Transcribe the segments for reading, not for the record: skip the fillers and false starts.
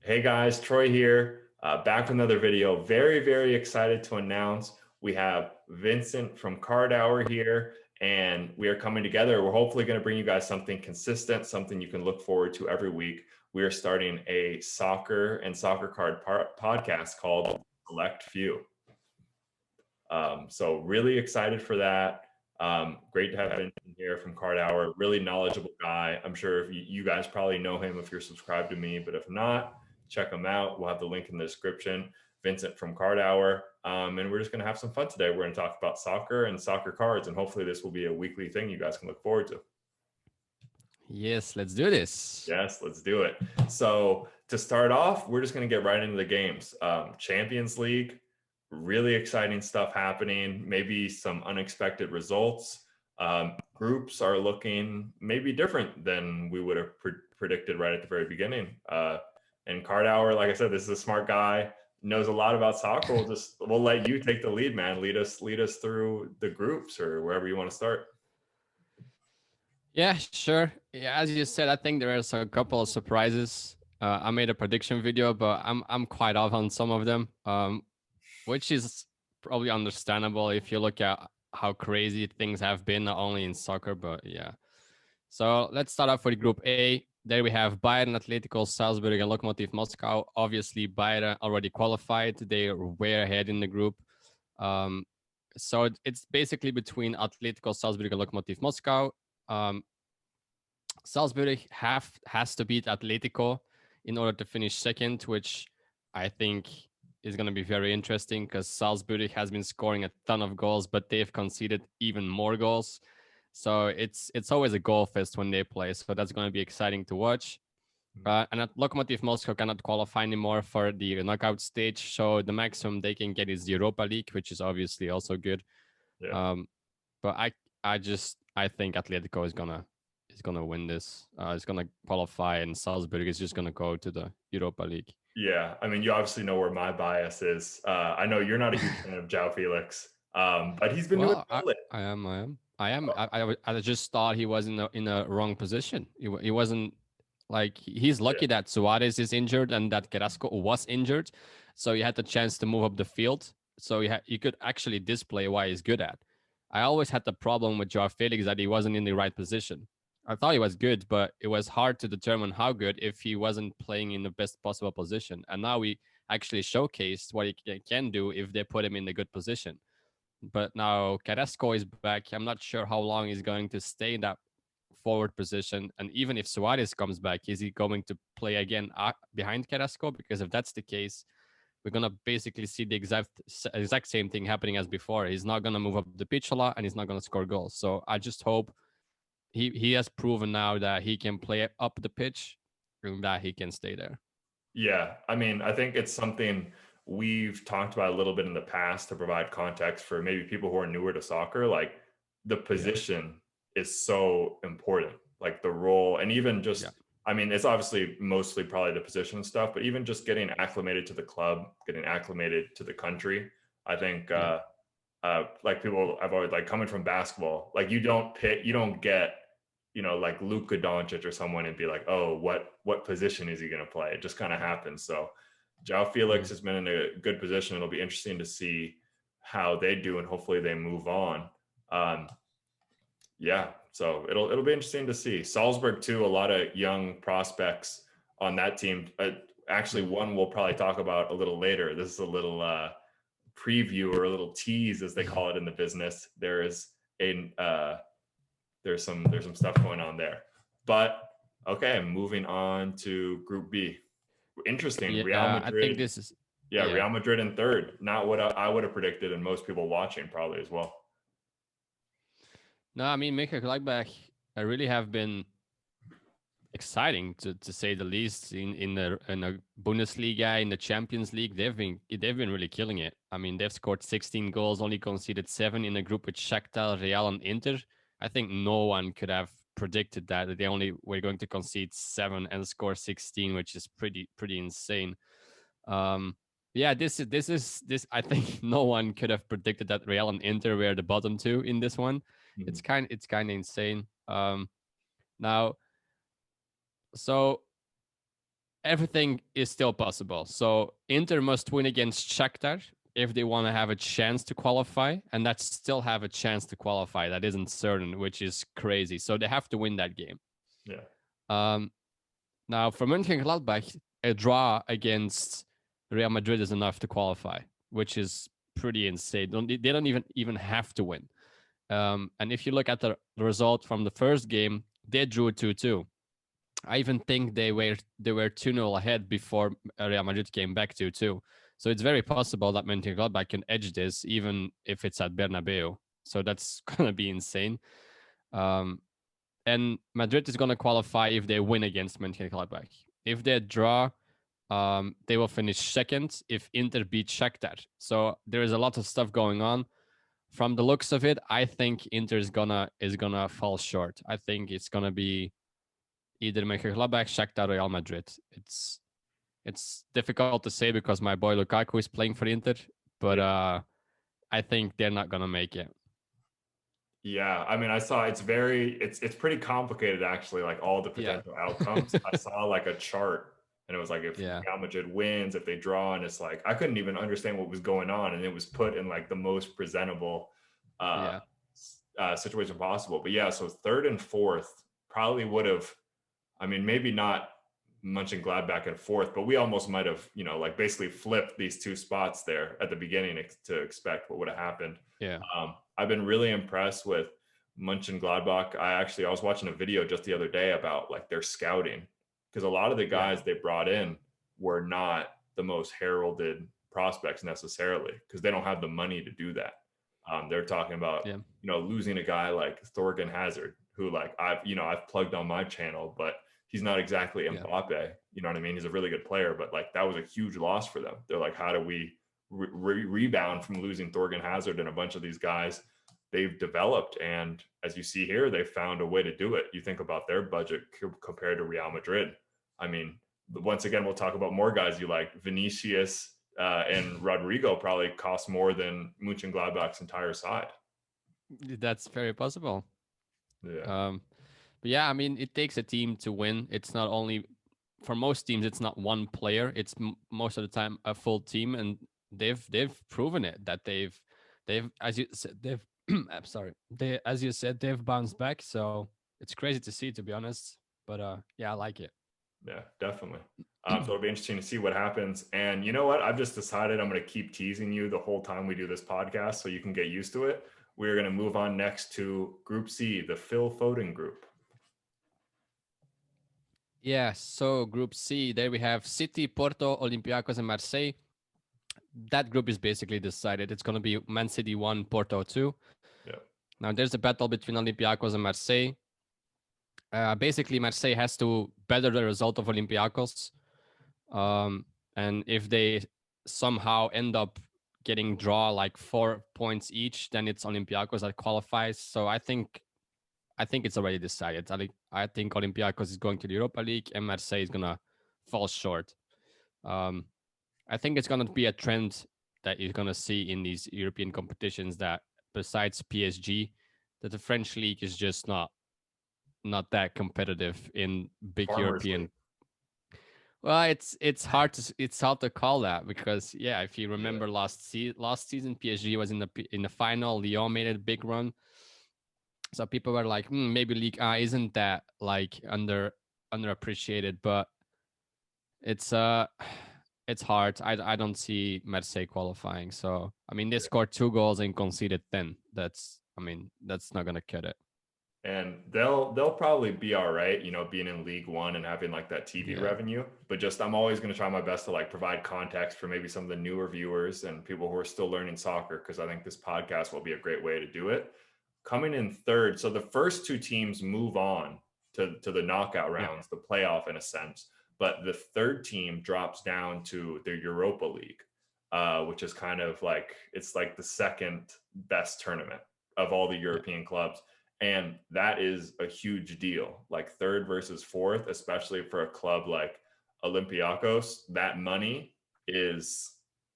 Hey guys, Troy here, back with another video. Very excited to announce we have Vincent from Cardhour here, and we are coming together. We're hopefully going to bring you guys something consistent, something you can look forward to every week. We are starting a soccer and soccer card podcast called Select Few. So really excited for that. Great to have Vincent here from Cardhour, really knowledgeable guy. I'm sure if you guys probably know him if you're subscribed to me, but if not, check him out. We'll have the link in the description. Vincent from Cardhour. And we're just going to have some fun today. We're going to talk about soccer and soccer cards, and hopefully this will be a weekly thing you guys can look forward to. Yes, let's do this. Yes, let's do it. So to start off, we're just going to get right into the games. Champions League, really exciting stuff happening, maybe some unexpected results. Groups are looking maybe different than we would have predicted right at the very beginning. And Cardhour, like I said, this is a smart guy, knows a lot about soccer. We'll let you take the lead, man. Lead us through the groups or wherever you want to start. Yeah, sure. Yeah, as you said, I think there are a couple of surprises. I made a prediction video, but I'm quite off on some of them, which is probably understandable if you look at how crazy things have been, not only in soccer, but yeah. So let's start off with Group A. There we have Bayern, Atletico, Salzburg, and Lokomotiv Moscow. Obviously, Bayern already qualified. They were way ahead in the group. So it's basically between Atletico, Salzburg, and Lokomotiv Moscow. Um, Salzburg has to beat Atletico in order to finish second, which I think is going to be very interesting because Salzburg has been scoring a ton of goals, but they've conceded even more goals. So it's always a goal fest when they play. So that's going to be exciting to watch. And at Lokomotiv Moscow cannot qualify anymore for the knockout stage. So the maximum they can get is the Europa League, which is obviously also good. Yeah. But I think Atletico is gonna win this. It's gonna qualify, and Salzburg is just gonna go to the Europa League. Yeah, I mean, you obviously know where my bias is. I know you're not a huge fan of João Felix, but he's been doing Well, well lately. I am. I just thought he was in a wrong position. He wasn't like he's Yeah, lucky that Suarez is injured and that Carrasco was injured, so he had the chance to move up the field. So he could actually display what he's good at. I always had the problem with Joao Felix that he wasn't in the right position. I thought he was good, but it was hard to determine how good if he wasn't playing in the best possible position. And now we actually showcased what he can do if they put him in a good position. But now Carrasco is back. I'm not sure how long he's going to stay in that forward position. And even if Suarez comes back, is he going to play again behind Carrasco? Because if that's the case, we're going to basically see the exact same thing happening as before. He's not going to move up the pitch a lot and he's not going to score goals. So I just hope he has proven now that he can play up the pitch and that he can stay there. yeah. I mean, I think it's something we've talked about a little bit in the past to provide context for maybe people who are newer to soccer. Like the position is so important, like the role, and even just. Yeah. I mean, it's obviously mostly probably the position stuff, but even just getting acclimated to the club, getting acclimated to the country. I think Yeah. like people I've always like coming from basketball, like you don't get, like Luka Doncic or someone and be like, oh, what position is he going to play? It just kind of happens. So João Felix has been in a good position. It'll be interesting to see how they do, and hopefully they move on. Yeah, so it'll be interesting to see. Salzburg too, a lot of young prospects on that team. Actually, one we'll probably talk about a little later. This is a little preview or a little tease, as they call it in the business. There's some stuff going on there. But okay, moving on to Group B. Interesting. Real Yeah, I think Madrid. this is Yeah, Real Madrid in third. Not what I would have predicted, and most people watching probably as well. No, I mean Mönchengladbach I really have been exciting to say the least in the Bundesliga, in the Champions League. They've been really killing it. I mean, they've scored 16 goals, only conceded 7 in a group with Shakhtar, Real, and Inter. I think no one could have predicted that they only were going to concede 7 and score 16, which is pretty insane. Yeah, this I think no one could have predicted that Real and Inter were the bottom two in this one. Mhm. It's kind of insane. Now, so everything is still possible. So Inter must win against Shakhtar if they want to have a chance to qualify, and that still have a chance to qualify. That isn't certain, which is crazy. So they have to win that game. Yeah. Um, Now for Mönchengladbach, a draw against Real Madrid is enough to qualify, which is pretty insane. They don't even have to win. And if you look at the result from the first game, they drew 2-2. I even think they were 2-0 ahead before Real Madrid came back 2-2. So it's very possible that Mönchengladbach can edge this, even if it's at Bernabeu. So that's gonna be insane. Um, and Madrid is gonna qualify if they win against Mönchengladbach. If they draw, they will finish second if Inter beat Shakhtar. So there is a lot of stuff going on. From the looks of it, I think Inter is gonna fall short. I think it's gonna be either Mönchengladbach, Shakhtar, Real Madrid. It's difficult to say because my boy Lukaku is playing for Inter, but I think they're not gonna make it. Yeah, I mean, I saw it's pretty complicated actually, like all the Yeah. potential outcomes. I saw like a chart and it was like if Yeah. Real Madrid wins, if they draw, and it's like I couldn't even understand what was going on, and it was put in like the most presentable uh, Yeah. situation possible. But yeah, so third and fourth probably would have, I mean, maybe not Mönchengladbach and fourth, but we almost might have, like basically flipped these two spots there at the beginning to expect what would have happened. Yeah. I've been really impressed with Mönchengladbach. I was watching a video just the other day about like their scouting, because a lot of the Yeah. guys they brought in were not the most heralded prospects necessarily because they don't have the money to do that. They're talking about Yeah. losing a guy like Thorgan Hazard, who like I've plugged on my channel, but he's not exactly Yeah. Mbappe. You know what I mean? He's a really good player, but like that was a huge loss for them. They're like, how do we rebound from losing Thorgan Hazard and a bunch of these guys they've developed? And as you see here, they found a way to do it. You think about their budget compared to Real Madrid. I mean, once again, we'll talk about more guys you like. Vinicius and Rodrigo probably cost more than Mönchengladbach's entire side. That's very possible. Yeah. But yeah, I mean, it takes a team to win. It's not only for most teams, it's not one player. It's most of the time a full team, and they've proven it that they've as you said I'm sorry, they as you said they've bounced back. So it's crazy to see, to be honest. But yeah, I like it. Yeah, definitely. So it'll be interesting to see what happens. And you know what? I've just decided I'm going to keep teasing you the whole time we do this podcast so you can get used to it. We're going to move on next to Group C, the Phil Foden group. Yeah, so Group C, there we have City, Porto, Olympiacos, and Marseille. That group is basically decided. It's going to be Man City 1, Porto 2. Yeah. Now, there's a battle between Olympiacos and Marseille. Basically, Marseille has to better the result of Olympiacos. And if they somehow end up getting draw like 4 points each, then it's Olympiacos that qualifies. So I think it's already decided. I think Olympiacos is going to the Europa League and Marseille is gonna fall short. I think it's gonna be a trend that you're gonna see in these European competitions that besides PSG, that the French league is just not that competitive in big Farmers European. League. Well, it's hard to call that because yeah, if you remember last season, PSG was in the final. Lyon made a big run. So people were like, maybe League A isn't that like underappreciated, but it's hard. I don't see Marseille qualifying. So I mean, they scored 2 goals and conceded 10. That's not gonna cut it. And they'll probably be all right, being in League One and having like that TV revenue. But just I'm always going to try my best to like provide context for maybe some of the newer viewers and people who are still learning soccer, because I think this podcast will be a great way to do it. Coming in third, so the first 2 teams move on to the knockout rounds, the playoff in a sense, but the third team drops down to the Europa League, which is kind of like it's like the second best tournament of all the European clubs. And that is a huge deal, like third versus fourth, especially for a club like Olympiacos. That money is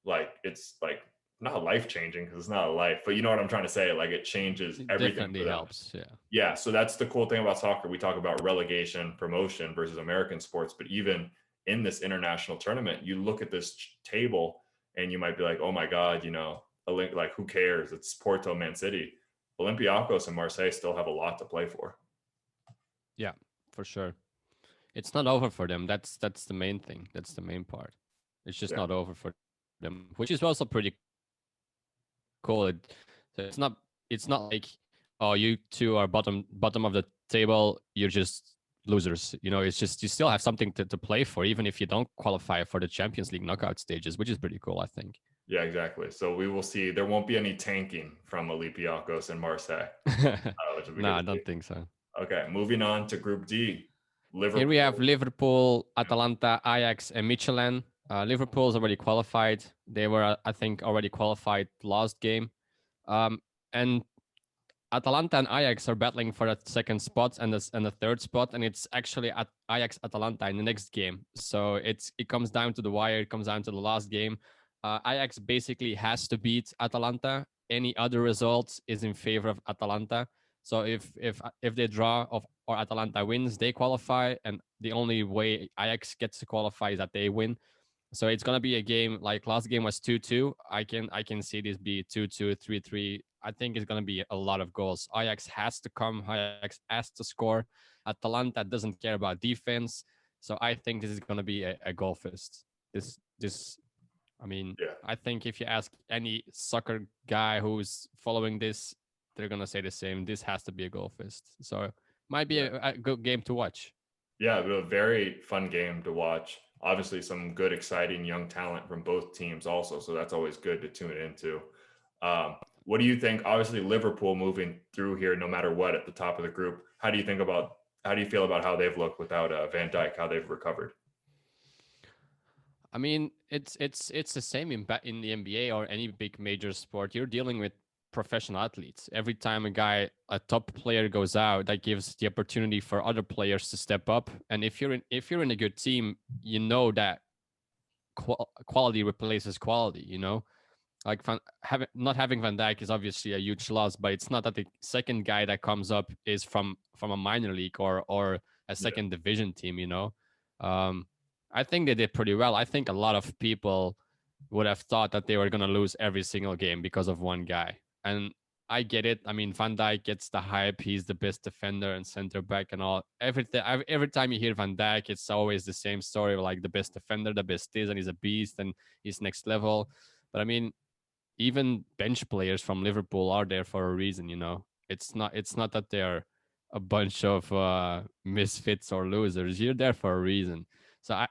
like, it's like not life-changing because it's not a life, but you know what I'm trying to say? Like it changes everything. Definitely helps. Yeah. Yeah. So that's the cool thing about soccer. We talk about relegation, promotion versus American sports, but even in this international tournament. You look at this table and you might be like, oh my God, you know, like who cares? It's Porto, Man City. Olympiacos and Marseille still have a lot to play for. Yeah, for sure. It's not over for them. That's the main thing. That's the main part. It's just Yeah. not over for them, which is also pretty cool. So it's not like, oh, you two are bottom of the table, you're just losers. You know, it's just you still have something to play for, even if you don't qualify for the Champions League knockout stages, which is pretty cool, I think. Yeah, exactly. So we will see. There won't be any tanking from Olympiacos and Marseille, which will be No, good I to see. don't think so. Okay, moving on to Group D. Here we have Liverpool. Liverpool, Atalanta, Ajax, and Michelin. Liverpool's already qualified. They were, I think, already qualified last game. And Atalanta and Ajax are battling for that second spot and the third spot, and it's actually at Ajax Atalanta in the next game. So it comes down to the wire. It comes down to the last game. Ajax basically has to beat Atalanta. Any other result is in favor of Atalanta. So if they draw or Atalanta wins, they qualify, and the only way Ajax gets to qualify is that they win. So it's gonna be a game like last game was 2-2. I can see this be 2-2, 3-3. I think it's gonna be a lot of goals. Ajax has to come. Ajax has to score. Atalanta doesn't care about defense. So I think this is gonna be a goal fest. This I mean, Yeah. I think if you ask any soccer guy who's following this, they're gonna say the same. This has to be a goal fest. So might be Yeah. a good game to watch. Yeah, a very fun game to watch. Obviously, some good, exciting young talent from both teams, also. So that's always good to tune into. What do you think? Obviously, Liverpool moving through here, no matter what, at the top of the group. How do you think about? How do you feel about how they've looked without Van Dijk? How they've recovered? I mean, it's the same in the NBA or any big major sport. You're dealing with professional athletes. Every time a top player goes out, that gives the opportunity for other players to step up. And if you're in a good team, you know that quality replaces quality. You know, like not having Van Dijk is obviously a huge loss, but it's not that the second guy that comes up is from a minor league or a Yeah. second division team. You know, um, I think they did pretty well. I think a lot of people would have thought that they were going to lose every single game because of one guy, and I get it. I mean, Van Dijk gets the hype. He's the best defender and center back and all. Every time you hear Van Dijk, it's always the same story, like the best defender, the best is, and he's a beast, and he's next level. But I mean, even bench players from Liverpool are there for a reason. You know, it's not that they're a bunch of misfits or losers. You're there for a reason. So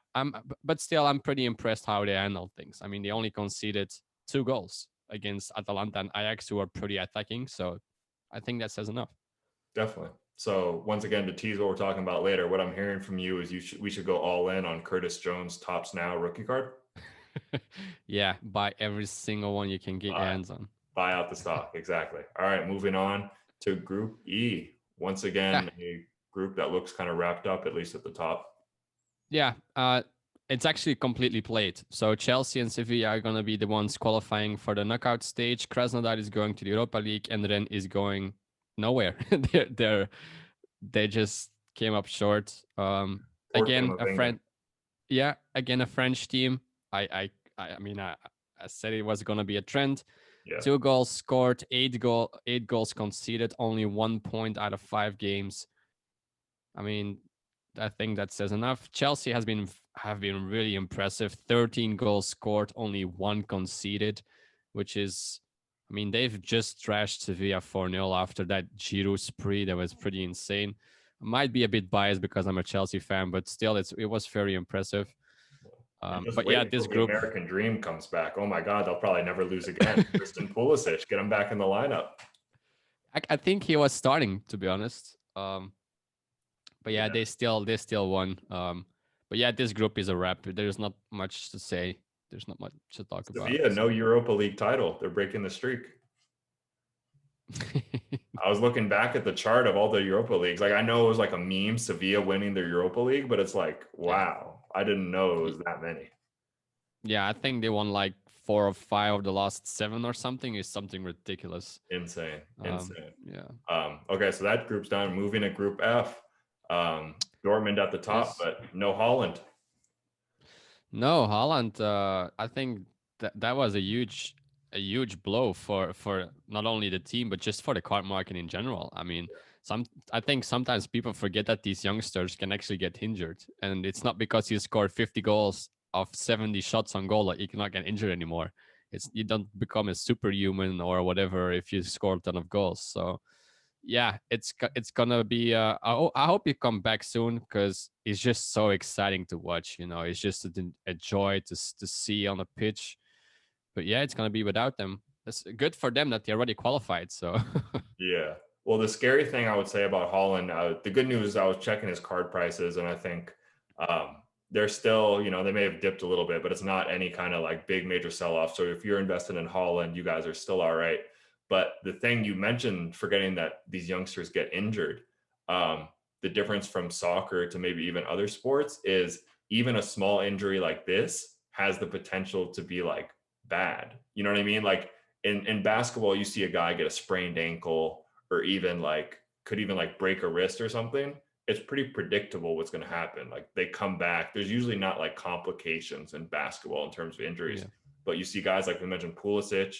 but still, I'm pretty impressed how they handled things. I mean, they only conceded 2 goals against Atalanta and Ajax, who are pretty attacking. So I think that says enough. Definitely. So once again, to tease what we're talking about later, what I'm hearing from you is we should go all in on Curtis Jones Tops Now rookie card. Yeah, buy every single one you can get your hands on. Buy out the stock. Exactly. All right, moving on to Group E. Once again, a group that looks kind of wrapped up, at least at the top. Yeah, it's actually completely played. So Chelsea and Sevilla are going to be the ones qualifying for the knockout stage. Krasnodar is going to the Europa League, and Rennes is going nowhere. They just came up short. Again, a friend. Yeah, again a French team. I mean, I said it was going to be a trend. Yeah. 2 goals scored, 8 goals conceded, only 1 point out of 5 games. I mean, I think that says enough. Chelsea have been really impressive. 13 goals scored, only 1 conceded, which is, I mean, they've just trashed Sevilla 4-0 after that Giroud spree. That was pretty insane. I might be a bit biased because I'm a Chelsea fan, but still, it was very impressive. But yeah, this the group. American Dream comes back. Oh my God, they'll probably never lose again. Christian Pulisic, get him back in the lineup. I think he was starting, to be honest. But yeah, they still won. But yeah, this group is a wrap. There's not much to say. There's not much to talk about. Sevilla, no Europa League title. They're breaking the streak. I was looking back at the chart of all the Europa Leagues. Like, I know it was like a meme, Sevilla winning their Europa League, but it's like, wow, I didn't know it was that many. Yeah, I think they won like 4 or 5 of the last 7 or something. Is something ridiculous. Insane. Yeah. Okay, so that group's done. Moving to Group F. Dortmund at the top, but no Holland. No, Holland. I think that was a huge blow for not only the team but just for the card market in general. I mean, some I think sometimes people forget that these youngsters can actually get injured, and it's not because you scored 50 goals of 70 shots on goal that you cannot get injured anymore. It's you don't become a superhuman or whatever if you score a ton of goals. So yeah, it's gonna be. I hope you come back soon because it's just so exciting to watch. You know, it's just a joy to see on the pitch. But yeah, it's gonna be without them. It's good for them that they already qualified. So Yeah. Well, the scary thing I would say about Holland, the good news is I was checking his card prices, and I think they're still, they may have dipped a little bit, but it's not any kind of like big major sell off. So if you're invested in Holland, you guys are still all right. But the thing you mentioned, forgetting that these youngsters get injured, the difference from soccer to maybe even other sports is even a small injury like this has the potential to be like bad. You know what I mean? Like in basketball, you see a guy get a sprained ankle or even like could even like break a wrist or something. It's pretty predictable what's going to happen. Like they come back. There's usually not like complications in basketball in terms of injuries, yeah, but you see guys like we mentioned Pulisic,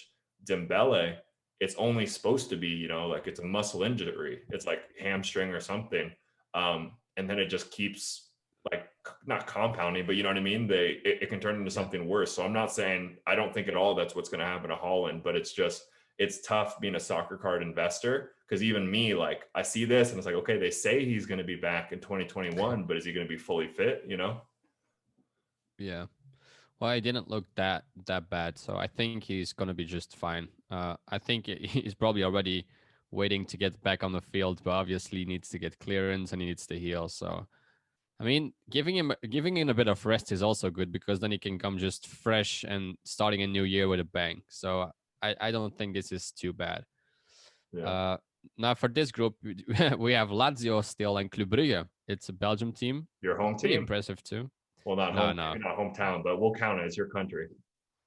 Dembele. It's only supposed to be, like it's a muscle injury. It's like hamstring or something, and then it just keeps like not compounding, but you know what I mean. It can turn into yeah, something worse. So I'm not saying I don't think at all that's what's going to happen to Holland, but it's tough being a soccer card investor because even me, like I see this and it's like, okay, they say he's going to be back in 2021, but is he going to be fully fit? yeah. Well, he didn't look that bad, so I think he's gonna be just fine. I think he's probably already waiting to get back on the field, but obviously he needs to get clearance and he needs to heal. So I mean, giving him a bit of rest is also good because then he can come just fresh and starting a new year with a bang. So I don't think this is too bad. Yeah. Uh, Now for this group, we have Lazio still and Club Brugge. It's a Belgium team. Your home Pretty team? impressive too. Well, not No, home, no, maybe not hometown, but we'll count it as your country.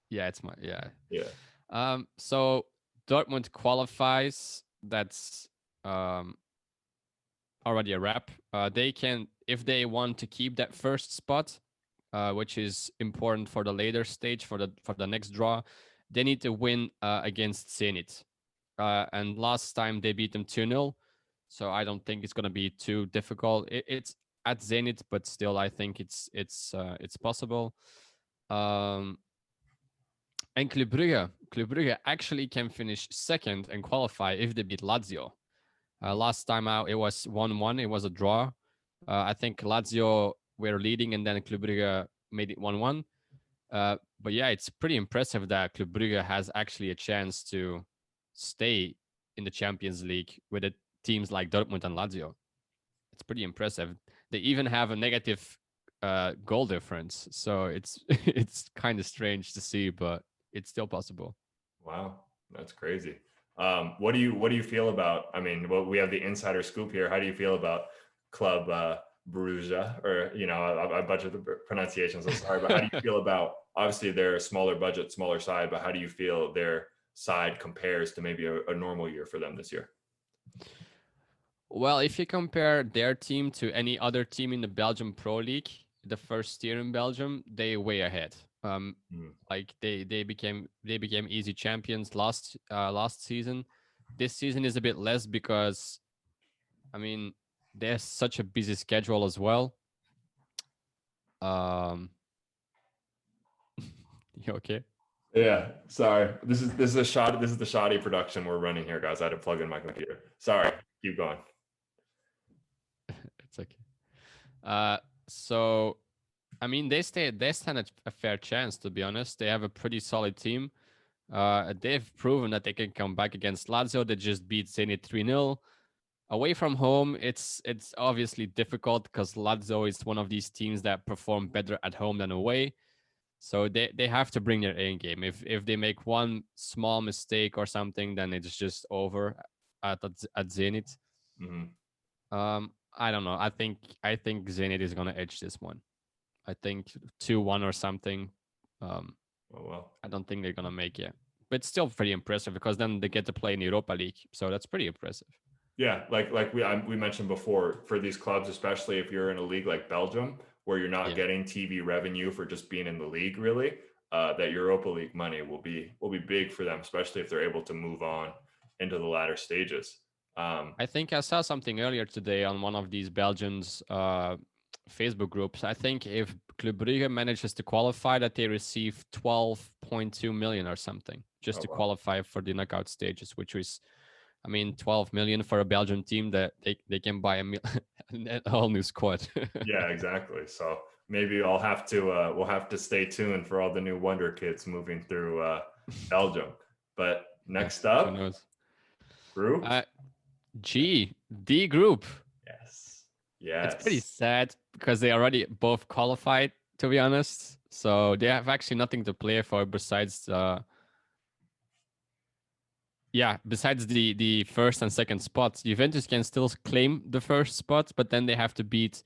yeah, it's my yeah. Yeah. So Dortmund qualifies. That's um already a wrap. They can, if they want to keep that first spot, which is important for the later stage for the next draw. They need to win against Zenit, and last time they beat them 2-0. So I don't think it's gonna be too difficult. It's at Zenit, but still, I think it's possible. Um, and Club Brugge actually can finish second and qualify if they beat Lazio. Last time out, it was 1-1. It was a draw. I think Lazio were leading, and then Club Brugge made it 1-1. But yeah, it's pretty impressive that Club Brugge has actually a chance to stay in the Champions League with the teams like Dortmund and Lazio. It's pretty impressive. They even have a negative goal difference, so it's it's kind of strange to see, but it's still possible. Wow, that's crazy. What do you feel about? I mean, well, we have the insider scoop here. How do you feel about Club Bruges? Or I butchered the pronunciation, so sorry. But how do you feel about? Obviously, they're a smaller budget, smaller side. But how do you feel their side compares to maybe a normal year for them this year? Well, if you compare their team to any other team in the Belgian Pro League, the first tier in Belgium, they way ahead. Mm. Like they became easy champions last season. This season is a bit less because I mean there's such a busy schedule as well. Um, you okay? Yeah, sorry. This is a shot. This is the shoddy production we're running here, guys. I had to plug in my computer. Sorry. Keep going. It's okay. Uh, so I mean they stand a fair chance to be honest. They have a pretty solid team. They've proven that they can come back against Lazio. They just beat Zenit 3-0. Away from home, it's obviously difficult because Lazio is one of these teams that perform better at home than away. So they have to bring their A game. If they make one small mistake or something, then it's just over at Zenit. Hmm. I don't know. I think Zenit is gonna edge this one. I think 2-1 or something. Um, Oh well. I don't think they're gonna make it, but still pretty impressive because then they get to play in Europa League, so that's pretty impressive. Yeah, like we mentioned before, for these clubs, especially if you're in a league like Belgium, where you're not Yeah. getting TV revenue for just being in the league, really, that Europa League money will be big for them, especially if they're able to move on into the latter stages. I think I saw something earlier today on one of these Belgians Facebook groups. I think if Club Brugge manages to qualify, that they receive 12.2 million or something just Oh to wow. qualify for the knockout stages, which is, I mean, 12 million for a Belgian team that they can buy a whole new squad. Yeah, exactly. So maybe I'll have to we'll have to stay tuned for all the new Wonder Kids moving through Belgium. But Yeah, next who up, knows? group. D group. Yes. It's pretty Yes. sad because they already both qualified, to be honest. So they have actually nothing to play for besides besides the first and second spots. Juventus can still claim the first spot, but then they have to beat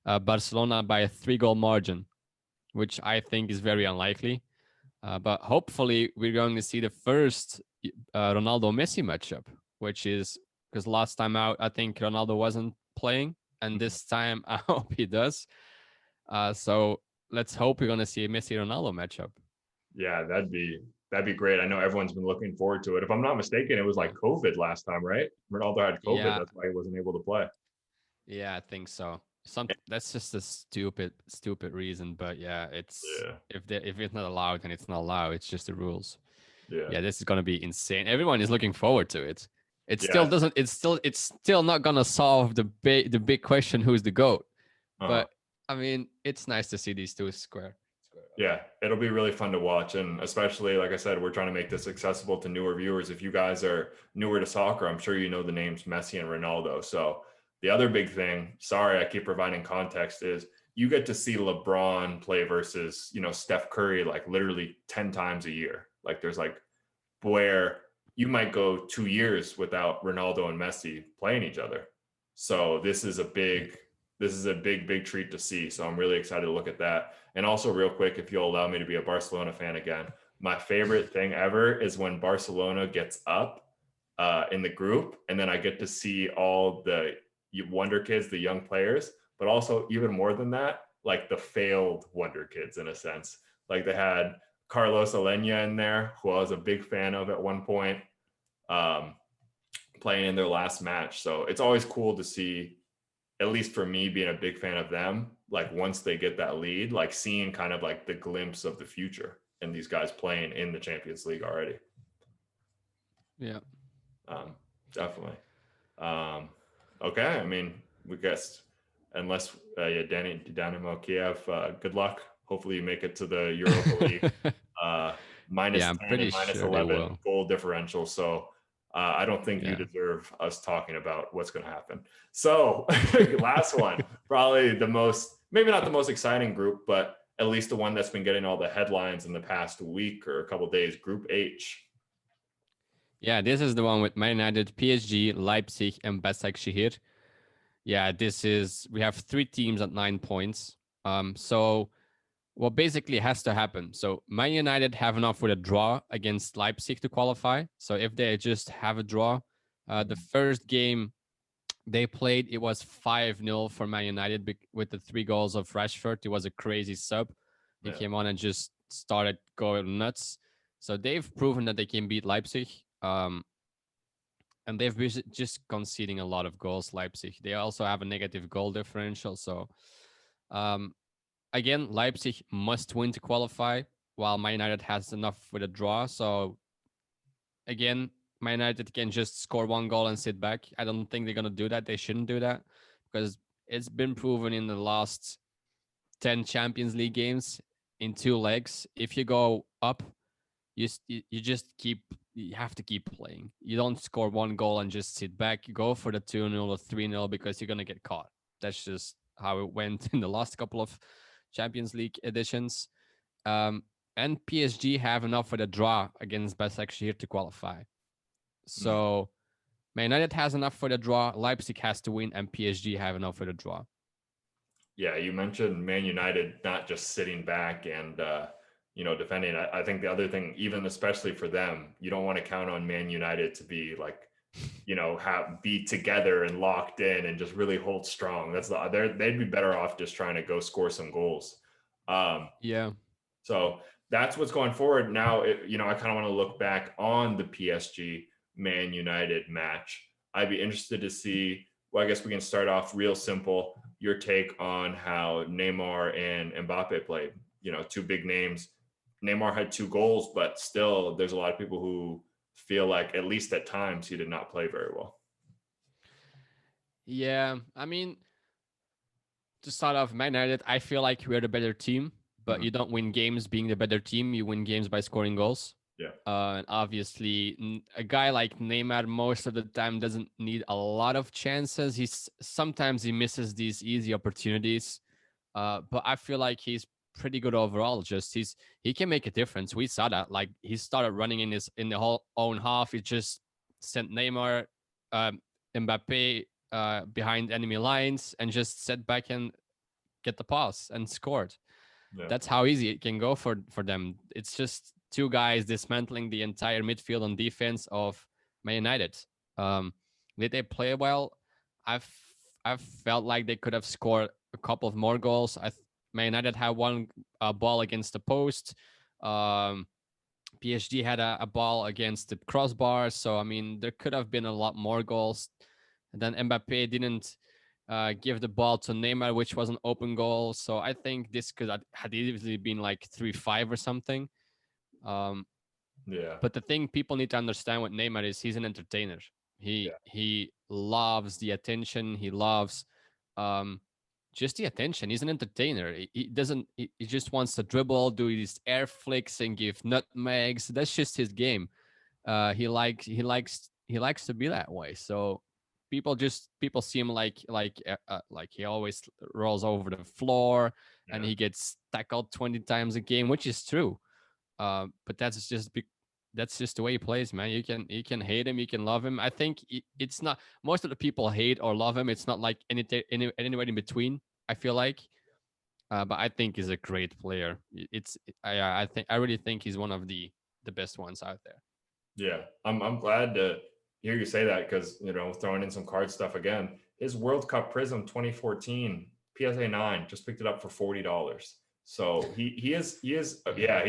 Barcelona by a 3-goal margin, which I think is very unlikely. But hopefully, we're going to see the first Ronaldo Messi matchup, which is because last time out, I think Ronaldo wasn't playing, and Mhm. this time I hope he does. So let's hope we're going to see a Messi Ronaldo matchup. Yeah, that'd be great. I know everyone's been looking forward to it. If I'm not mistaken, it was Yeah. like COVID last time, right? Ronaldo had COVID. Yeah. That's why he wasn't able to play. Yeah, I think so. That's just a stupid reason, but yeah, it's Yeah. if it's not allowed, then it's not allowed. It's just the rules. Yeah. Yeah, this is gonna be insane. Everyone is looking forward to it. It still Yeah. doesn't. It's still not gonna solve the big question who's the goat. Uh-huh. But I mean, it's nice to see these two square. Yeah, it'll be really fun to watch. And especially, like I said, we're trying to make this accessible to newer viewers. If you guys are newer to soccer, I'm sure you know the names Messi and Ronaldo. So the other big thing, sorry, I keep providing context, is you get to see LeBron play versus, Steph Curry like literally 10 times a year. Like there's like where you might go 2 years without Ronaldo and Messi playing each other. So Yeah. this is a big treat to see. So I'm really excited to look at that. And also, real quick, if you'll allow me to be a Barcelona fan again, my favorite thing ever is when Barcelona gets up in the group, and then I get to see all the Wonder Kids, the young players, but also even more than that, like the failed Wonder Kids in a sense. Like they had Carlos Alenia in there, who I was a big fan of at one point, um, playing in their last match. So it's always cool to see, at least for me being a big fan of them, like once they get that lead, like seeing kind of like the glimpse of the future and these guys playing in the Champions League already. Yeah. Um, Definitely. Um, okay, I mean, we guess unless Dynamo Kiev, good luck. Hopefully, you make it to the Europa League. Minus Yeah, I'm 10 and pretty minus sure they 11 will. goal differential. So I don't think you Yeah. deserve us talking about what's going to happen. So last one, probably the most, maybe not the most exciting group, but at least the one that's been getting all the headlines in the past week or a couple of days. Group H. Yeah, this is the one with Man United, PSG, Leipzig, and Başakşehir. Yeah, we have 3 teams at 9 points. So what basically has to happen? So Man United have enough with a draw against Leipzig to qualify. So if they just have a draw, the first game they played, it was 5-0 for Man United with the 3 goals of Rashford. It was a crazy sub. He Yeah. came on and just started going nuts. So they've proven that they can beat Leipzig. And they've been just conceding a lot of goals, Leipzig. They also have a negative goal differential. So, um, again, Leipzig must win to qualify, while Man United has enough with a draw. So, again, Man United can just score 1 goal and sit back. I don't think they're going to do that. They shouldn't do that because it's been proven in the last 10 Champions League games in 2 legs. If you go up, you just you have to keep playing. You don't score 1 goal and just sit back. You go for the 2-0 or 3-0 because you're gonna get caught. That's just how it went in the last couple of Champions League editions. Um, and PSG have enough for the draw against Başakşehir to qualify. Mm. So Man United has enough for the draw. Leipzig has to win, and PSG have enough for the draw. Yeah, you mentioned Man United not just sitting back and defending. I think the other thing, even especially for them, you don't want to count on Man United to be like be together and locked in and just really hold strong. They'd be better off just trying to go score some goals. Um, Yeah. so that's what's going forward. Now, I kind of want to look back on the PSG Man United match. I'd be interested to see. Well, I guess we can start off real simple. Your take on how Neymar and Mbappe played. Two big names. Neymar had 2 goals, but still, there's a lot of people who feel like, at least at times, he did not play very well. Yeah. I mean, to start off, Man United, I feel like we're the better team, but Mhm. you don't win games being the better team. You win games by scoring goals. Yeah. And obviously, a guy like Neymar most of the time doesn't need a lot of chances. Sometimes he misses these easy opportunities, but I feel like he's pretty good overall. Just he can make a difference. We saw that. Like he started running in the whole own half. He just sent Neymar, Mbappe behind enemy lines, and just sat back and get the pass and scored. Yeah. That's how easy it can go for them. It's just two guys dismantling the entire midfield and defense of Man United. Um, did they play well? I've I've felt like they could have scored a couple of more goals. Man United had one ball against the post. Um, PSG had a ball against the crossbar. So I mean, there could have been a lot more goals. And then Mbappe didn't give the ball to Neymar, which was an open goal. So I think this could had easily been like 3-5 or something. Um, Yeah. but the thing people need to understand with Neymar is he's an entertainer. Yeah. He loves the attention. He loves um, just the attention. He's an entertainer. He doesn't. He just wants to dribble, do these air flicks, and give nutmegs. That's just his game. He likes to be that way. So people see him like he always rolls over the floor and Yeah. he gets tackled 20 times a game, which is true. But that's just the way he plays, man. You can hate him, you can love him. I think it's not most of the people hate or love him. It's not like anywhere in between. I feel like, but I think he's a great player. I really think he's one of the best ones out there. Yeah, I'm glad to hear you say that because throwing in some card stuff again. His World Cup Prism 2014 PSA 9 just picked it up for $40. So he is Yeah. yeah,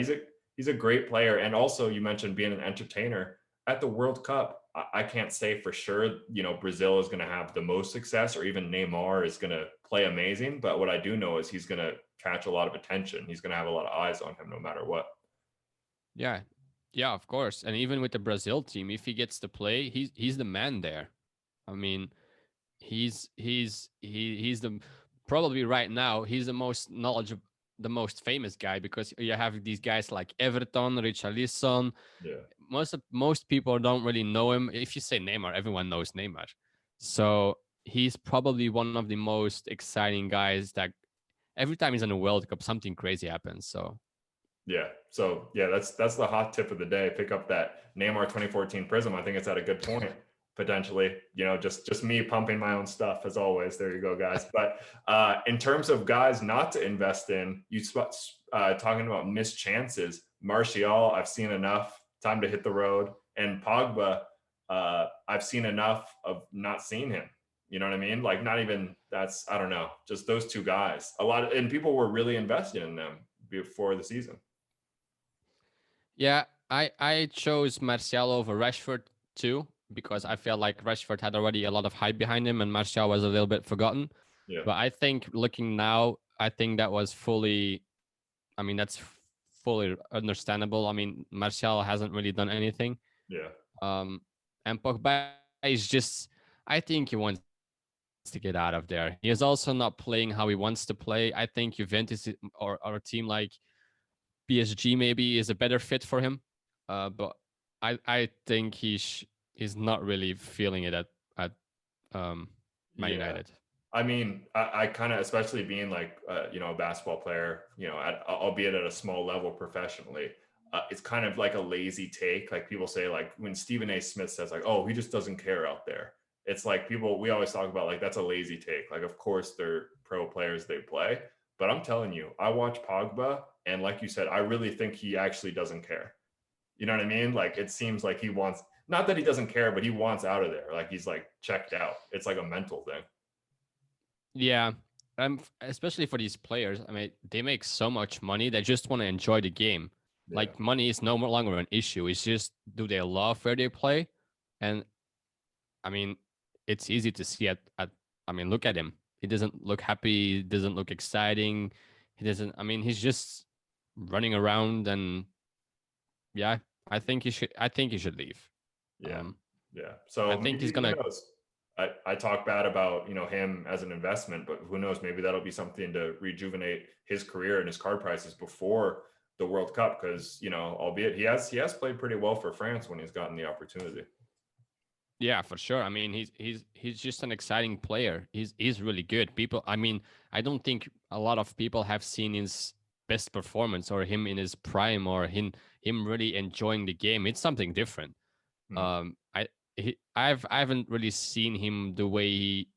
he's a great player. And also you mentioned being an entertainer at the World Cup. I can't say for sure Brazil is going to have the most success or even Neymar is going to play amazing. But what I do know is he's going to catch a lot of attention. He's going to have a lot of eyes on him no matter what. Yeah, yeah, of course. And even with the Brazil team, if he gets to play, he's the man there. I mean, he's the probably right now he's the most knowledgeable, the most famous guy because you have these guys like Everton, Richarlison. Yeah. Most people don't really know him. If you say Neymar, everyone knows Neymar. So he's probably one of the most exciting guys that every time he's in a World Cup, something crazy happens. So Yeah. So yeah, that's the hot tip of the day. Pick up that Neymar 2014 Prism. I think it's at a good point potentially. Just me pumping my own stuff as always. There you go, guys. But in terms of guys not to invest in, talking about missed chances. Martial, I've seen enough. Time to hit the road. And Pogba, I've seen enough of not seeing him. You know what I mean? Like not even that's I don't know. Just those two guys. And people were really invested in them before the season. yeah, I chose Martial over Rashford too because I felt like Rashford had already a lot of hype behind him and Martial was a little bit forgotten. Yeah. But I think looking now, I think that was fully. I mean, that's fully understandable. I mean, Martial hasn't really done anything. Yeah. Um, and Pogba is just. I think he wants to get out of there. He is also not playing how he wants to play. I think Juventus or a team like PSG maybe is a better fit for him. But I think he's not really feeling it at Man Yeah. United. I mean, I kind of, especially being like, a basketball player, albeit at a small level professionally, it's kind of like a lazy take. Like people say, like when Stephen A. Smith says, like, oh, he just doesn't care out there. It's like we always talk about, like, that's a lazy take. Like, of course, they're pro players, they play. But I'm telling you, I watch Pogba, and like you said, I really think he actually doesn't care. You know what I mean? Like it seems like he wants not that he doesn't care, but he wants out of there. Like he's like checked out. It's like a mental thing. Yeah. Especially for these players. I mean, they make so much money. They just want to enjoy the game. Yeah. Like money is no longer an issue. It's just, do they love where they play? And I mean, it's easy to see I mean, look at him. He doesn't look happy. He doesn't look exciting. He doesn't, I mean, he's just running around and yeah, I think he should leave. Yeah. Um, Yeah. I So think he's maybe who gonna, knows? I talk bad about, him as an investment, but who knows? Maybe that'll be something to rejuvenate his career and his card prices before the World Cup. Because, albeit he has played pretty well for France when he's gotten the opportunity. yeah, for sure. I mean, he's just an exciting player. He's really good. People, I mean, I don't think a lot of people have seen his best performance or him in his prime or him really enjoying the game. It's something different. Hmm. I haven't really seen him the way he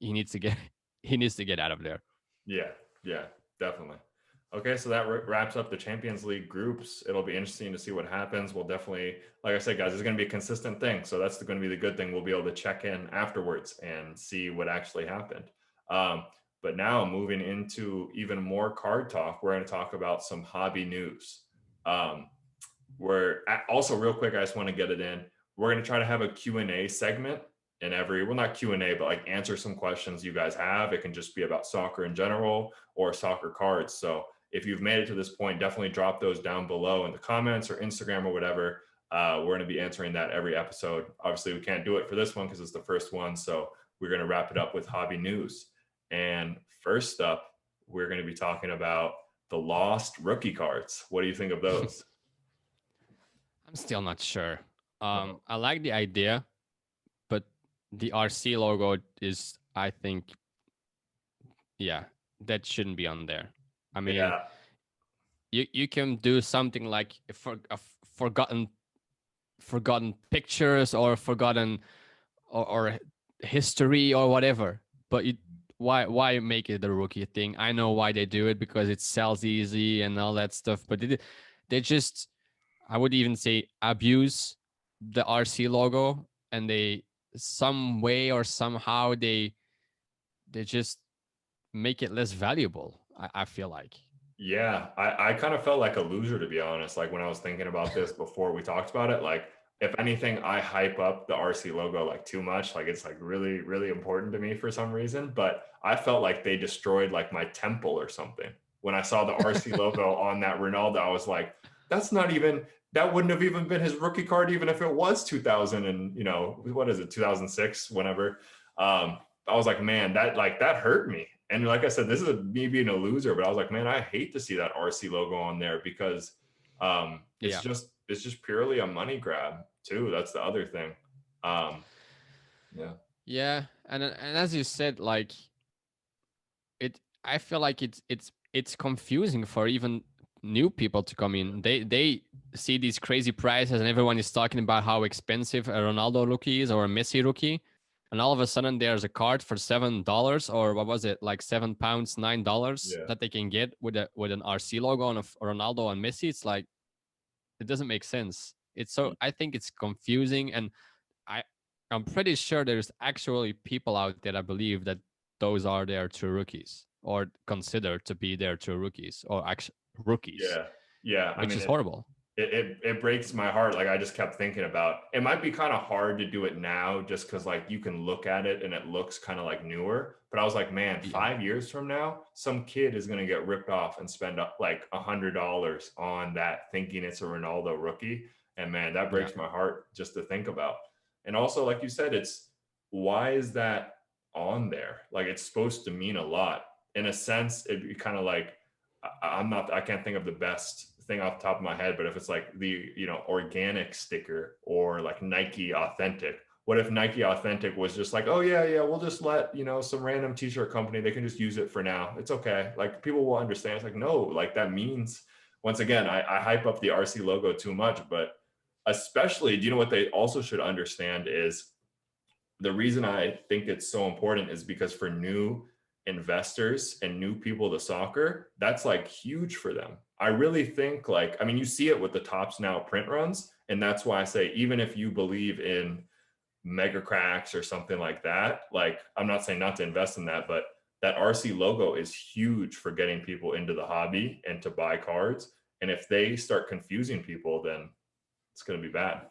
needs to get he needs to get out of there. Yeah, yeah, definitely. Okay, so that wraps up the Champions League groups. It'll be interesting to see what happens. We'll definitely, like I said, guys, it's going to be a consistent thing. So that's going to be the good thing. We'll be able to check in afterwards and see what actually happened. But now moving into even more card talk, we're going to talk about some hobby news. We're also real quick, I just want to get it in. We're going to try to have a Q&A segment in every, well, not Q&A, but like answer some questions you guys have. It can just be about soccer in general or soccer cards. So if you've made it to this point, definitely drop those down below in the comments or Instagram or whatever. We're going to be answering that every episode. Obviously, we can't do it for this one because it's the first one. So we're going to wrap it up with hobby news. And first up, we're going to be talking about the lost rookie cards. What do you think of those? I'm still not sure. Oh, I like the idea, but the RC logo is, I think, yeah, that shouldn't be on there. I mean, yeah, you can do something like forgotten pictures or forgotten or history or whatever. But why make it a rookie thing? I know why they do it, because it sells easy and all that stuff. But they just, I would even say, abuse the RC logo, and they some way or somehow they just make it less valuable. I feel like. yeah. I kind of felt like a loser, to be honest. Like when I was thinking about this before we talked about it, like if anything, I hype up the RC logo like too much. Like it's like really, really important to me for some reason. But I felt like they destroyed like my temple or something. When I saw the RC logo on that Ronaldo, I was like, that's not even, that wouldn't have even been his rookie card, even if it was 2000 and, what is it, 2006, whenever. I was like, man, that hurt me. And like I said, this is me being a loser, but I was like, man, I hate to see that RC logo on there because Yeah. it's just purely a money grab too. That's the other thing. Um, yeah, Yeah, and as you said, like I feel like it's confusing for even new people to come in. They see these crazy prices and everyone is talking about how expensive a Ronaldo rookie is or a Messi rookie, and all of a sudden there's a card for $7, or what was it, like £7, $9 yeah, that they can get with an RC logo on a Ronaldo and Messi. It's like, it doesn't make sense. It's so, I think it's confusing, and I I'm pretty sure there's actually people out there that believe that those are their true rookies, or considered to be their true rookies, or actual rookies, yeah, yeah. I which mean, is horrible. it breaks my heart. Like I just kept thinking about, it might be kind of hard to do it now just because like you can look at it and it looks kind of like newer. But I was like, man, Yeah, 5 years from now, some kid is going to get ripped off and spend up like $100 on that, thinking it's a Ronaldo rookie. And man, that yeah, breaks my heart just to think about. And also, like you said, it's, why is that on there? Like it's supposed to mean a lot. In a sense, it'd be kind of like, I can't think of the best thing off the top of my head, but if it's like the, organic sticker or like Nike authentic, what if Nike authentic was just like, oh yeah, yeah, we'll just let, some random t-shirt company, they can just use it for now. It's okay. Like people will understand. It's like, no, like that means, once again, I hype up the RC logo too much, but especially, do you know what they also should understand is the reason I think it's so important is because for new investors and new people to soccer, that's like huge for them. I really think like, I mean, you see it with the Tops Now print runs, And that's why I say, even if you believe in mega cracks or something like that, like I'm not saying not to invest in that, but that RC logo is huge for getting people into the hobby and to buy cards. And if they start confusing people, then it's going to be bad.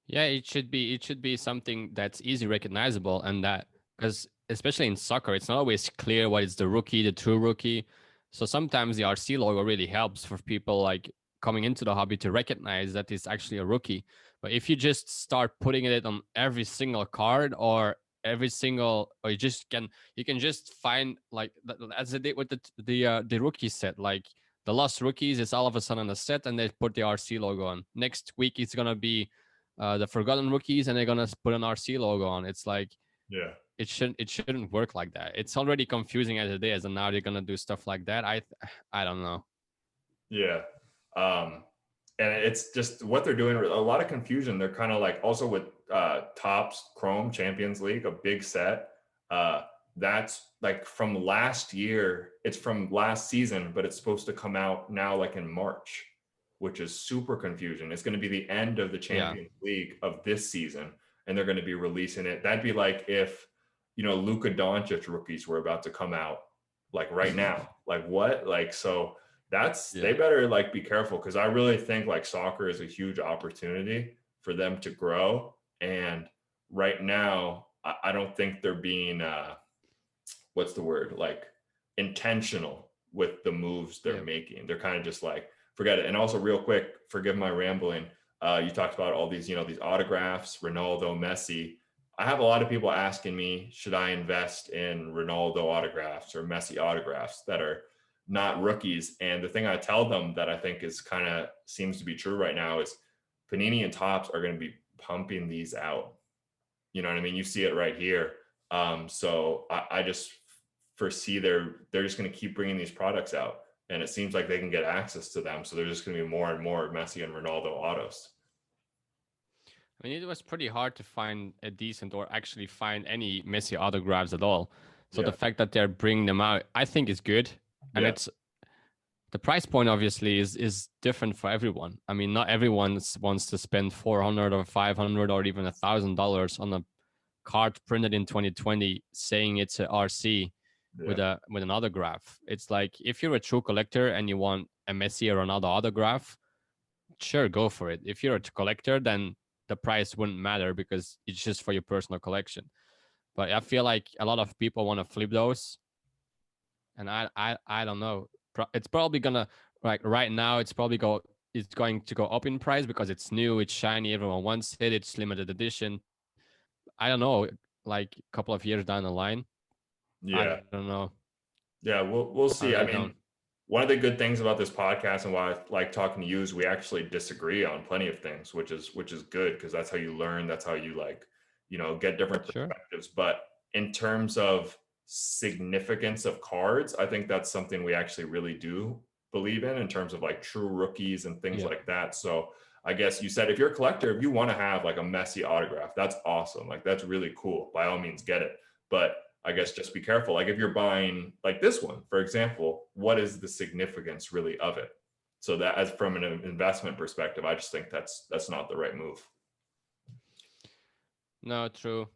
Yeah, it should be something that's easy recognizable, and that, because especially in soccer, it's not always clear what is the rookie, the true rookie. So sometimes the RC logo really helps for people like coming into the hobby to recognize that it's actually a rookie. But if you just start putting it on every single card, or every single, or you can just find, like, as they did with the rookie set, like the lost rookies is all of a sudden a set, and they put the RC logo on. Next week it's gonna be the forgotten rookies, and they're gonna put an RC logo on. It's like, Yeah. it shouldn't work like that. It's already confusing as it is, and now they're gonna do stuff like that. I don't know. Yeah. And it's just what they're doing, a lot of confusion. They're kind of like also with Topps Chrome Champions League, a big set. Uh, that's like from last year, it's from last season, but it's supposed to come out now like in March, which is super confusing. It's going to be the end of the Yeah, Champions League of this season, and they're going to be releasing it. That'd be like if, Luka Doncic rookies were about to come out like right now. Like what? Like, so they yeah. better like be careful, because I really think like soccer is a huge opportunity for them to grow. And right now, I don't think they're being what's the word, like intentional with the moves they're Yeah. making. They're kind of just like forget it. And also, real quick, forgive my rambling. You talked about all these, these autographs, Ronaldo, Messi. I have a lot of people asking me, should I invest in Ronaldo autographs or Messi autographs that are not rookies? And the thing I tell them that I think is kind of seems to be true right now is Panini and Topps are going to be pumping these out. You know what I mean? You see it right here. So I just foresee they're just going to keep bringing these products out, and it seems like they can get access to them. So there's just going to be more and more Messi and Ronaldo autos. I mean, it was pretty hard to find a decent, or actually find any Messi autographs at all. So the Yeah, fact that they're bringing them out, I think, is good. And yeah, it's the price point obviously is different for everyone. I mean, not everyone wants to spend 400 or 500 or even $1,000 on a card printed in 2020 saying it's a RC yeah, with an autograph. It's like, if you're a true collector and you want a Messi or another autograph, sure, go for it. If you're a collector, then the price wouldn't matter because it's just for your personal collection. But I feel like a lot of people want to flip those, and I don't know. It's probably gonna, like, right now it's going to go up in price because it's new, it's shiny, everyone wants it, it's limited edition. I don't know, like a couple of years down the line, I yeah. don't know. Yeah, we'll I see. I really don't. mean, one of the good things about this podcast and why I like talking to you is we actually disagree on plenty of things, which is good, because that's how you learn. That's how you like, get different Sure. perspectives. But in terms of significance of cards, I think that's something we actually really do believe in terms of like true rookies and things Yeah. like that. So I guess you said if you're a collector, if you want to have like a Messi autograph, that's awesome. Like that's really cool. By all means, get it. But I guess just be careful. Like if you're buying like this one, for example, what is the significance really of it? So that, as from an investment perspective, I just think that's not the right move. No, true.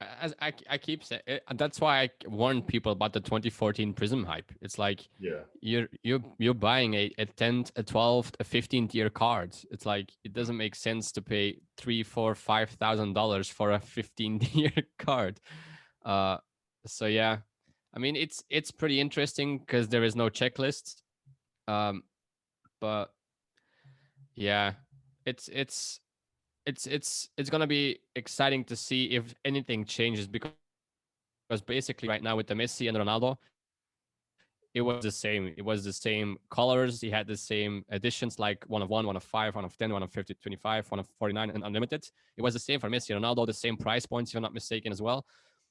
As I keep saying, that's why I warn people about the 2014 Prism hype. It's like, Yeah. you're buying a 10th, a 12th, a 15th year card. It's like, it doesn't make sense to pay $3, $4, $5,000 for a 15-year card. Uh, so yeah, I mean, it's pretty interesting because there is no checklist. Um, but yeah, it's it's gonna be exciting to see if anything changes, because basically right now with the Messi and Ronaldo, it was the same. It was the same colors. He had the same editions, like one of one, one of five, one of 10, one of 50, 25, one of 49, and unlimited. It was the same for Messi and Ronaldo, the same price points, if I'm not mistaken, as well.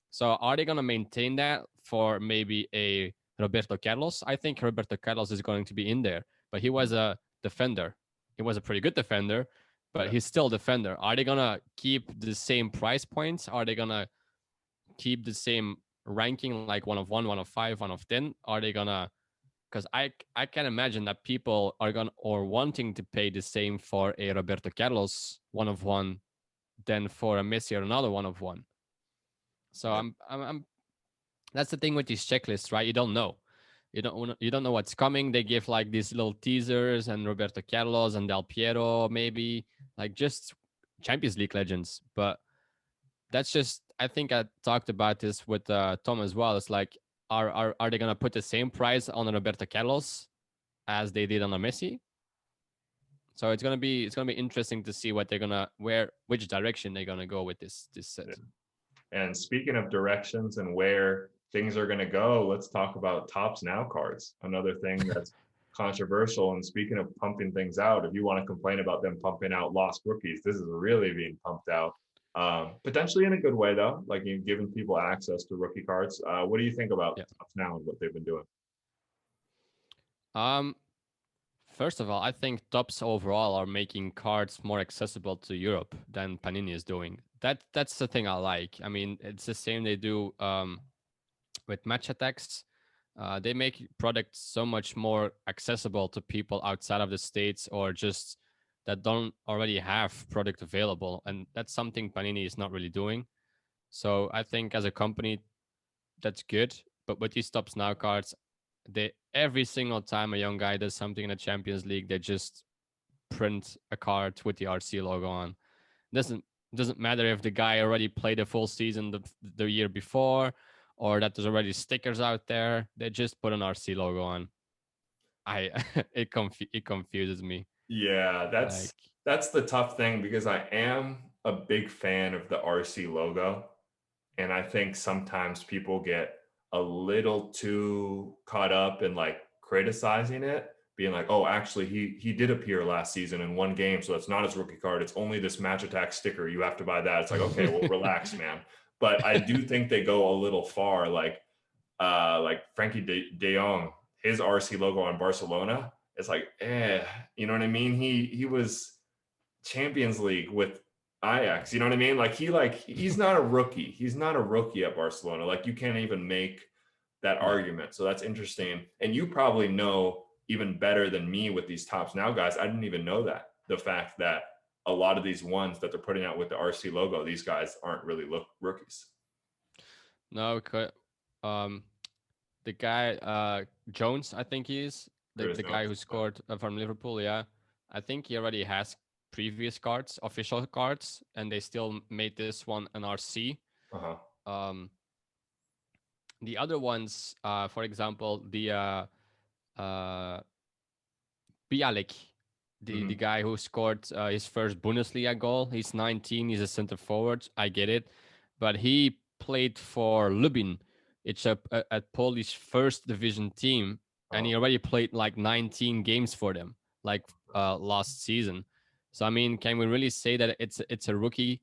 So are they gonna maintain that for maybe a Roberto Carlos? I think Roberto Carlos is going to be in there, but he was a defender. He was a pretty good defender, but Yeah. he's still a defender. Are they gonna keep the same price points? Are they gonna keep the same ranking, like one of one, one of five, one of 10? Are they gonna because I can imagine that people are going or wanting to pay the same for a Roberto Carlos 1 of 1 than for a Messi or another 1 of 1. So Yeah. I'm that's the thing with these checklists, right? You don't know. You don't know what's coming. They give like these little teasers and Roberto Carlos and Del Piero, maybe like just Champions League legends. But that's just I think I talked about this with Tom as well. It's like are they gonna put the same price on a Roberto Carlos as they did on a Messi? So it's gonna be interesting to see what they're gonna which direction they're gonna go with this set. Yeah. And speaking of directions and where things are going to go, let's talk about Tops Now cards. Another thing that's controversial. And speaking of pumping things out, if you want to complain about them pumping out lost rookies, this is really being pumped out. Potentially in a good way, though, like you've given people access to rookie cards. What do you think about Yeah. Tops Now and what they've been doing? Um. First of all, I think Tops overall are making cards more accessible to Europe than Panini is doing. That's the thing I like. I mean, it's the same they do with match attacks. They make products so much more accessible to people outside of the states or just that don't already have product available, and that's something Panini is not really doing. So I think as a company, that's good. But with these Tops Now cards, they every single time a young guy does something in the Champions League, they just print a card with the RC logo on. Doesn't matter if the guy already played a full season the year before, or that there's already stickers out there. They just put an RC logo on. I it confuses me. Yeah, Like that's the tough thing because I am a big fan of the RC logo. And I think sometimes people get a little too caught up in like criticizing it, being like, oh, actually he did appear last season in 1 game, so that's not his rookie card. It's only this match attack sticker. You have to buy that. It's like, okay, well, relax, man. But I do think they go a little far, like Frankie De Jong, his RC logo on Barcelona. It's like, you know what I mean? He was Champions League with Ajax. You know what I mean? He's not a rookie. He's not a rookie at Barcelona. Like you can't even make that yeah. argument. So that's interesting. And you probably know even better than me with these Tops Now guys. I didn't even know that. The fact that a lot of these ones that they're putting out with the RC logo, these guys aren't really rookies. No, um, the guy Jones, I think he is Curtis the guy Jones. who scored from Liverpool. Yeah, I think he already has previous cards, official cards, and they still made this one an RC. Uh-huh. Um, the other ones, for example, the uh, Bialik, the Mm-hmm. guy who scored his first Bundesliga goal. He's 19. He's a center forward. I get it, but he played for Lubin. It's a Polish first division team, and Oh, he already played like 19 games for them, like last season. So I mean, can we really say that it's a rookie?